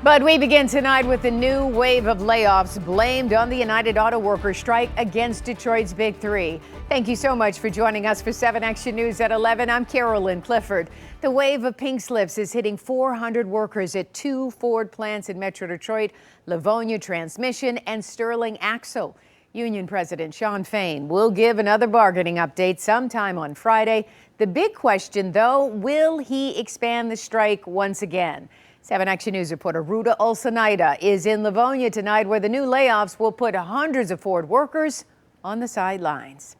But we begin tonight with a new wave of layoffs blamed on the United Auto Workers strike against Detroit's Big Three. Thank you so much for joining us for 7 Action News at 11. I'm Carolyn Clifford. The wave of pink slips is hitting 400 workers at 2 Ford plants in Metro Detroit, Livonia Transmission and Sterling Axle. Union President Shawn Fain will give another bargaining update sometime on Friday. The big question, though, will he expand the strike once again? 7 Action News reporter Ruta Olsanaida is in Livonia tonight, where the new layoffs will put hundreds of Ford workers on the sidelines.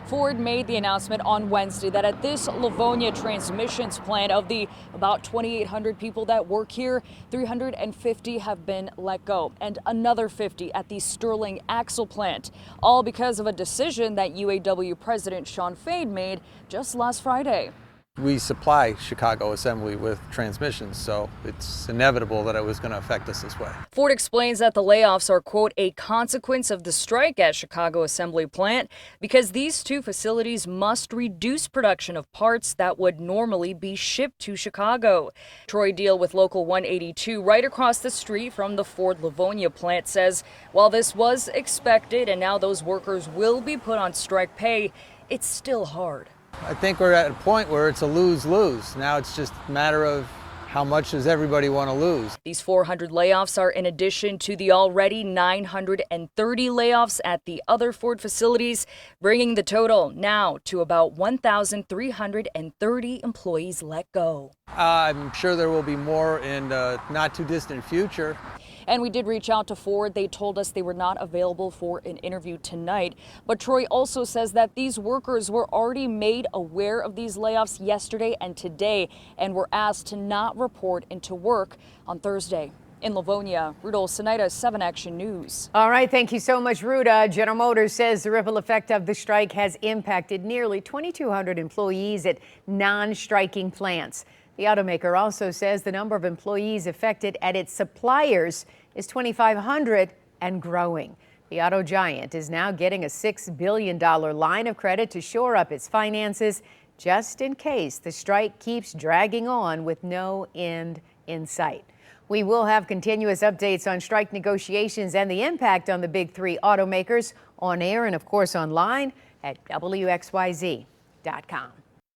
Ford made the announcement on Wednesday that at this Livonia transmissions plant, of the about 2,800 people that work here, 350 have been let go, and another 50 at the Sterling Axle plant, all because of a decision that UAW President Shawn Fain made just last Friday. We supply Chicago Assembly with transmissions, so it's inevitable that it was going to affect us this way. Ford explains that the layoffs are, quote, a consequence of the strike at Chicago Assembly plant because these two facilities must reduce production of parts that would normally be shipped to Chicago. Troy Deal with Local 182 right across the street from the Ford Livonia plant says while this was expected and now those workers will be put on strike pay, it's still hard. I think we're at a point where it's a lose-lose. Now it's just a matter of how much does everybody want to lose. These 400 layoffs are in addition to the already 930 layoffs at the other Ford facilities, bringing the total now to about 1,330 employees let go. I'm sure there will be more in the not too distant future. And we did reach out to Ford. They told us they were not available for an interview tonight. But Troy also says that these workers were already made aware of these layoffs yesterday and today and were asked to not report into work on Thursday. In Livonia, Ruta Olsanaida, 7 Action News. All right, thank you so much, Ruta. General Motors says the ripple effect of the strike has impacted nearly 2,200 employees at non-striking plants. The automaker also says the number of employees affected at its suppliers is 2,500 and growing. The auto giant is now getting a $6 billion line of credit to shore up its finances, just in case the strike keeps dragging on with no end in sight. We will have continuous updates on strike negotiations and the impact on the Big Three automakers on air and, of course, online at WXYZ.com.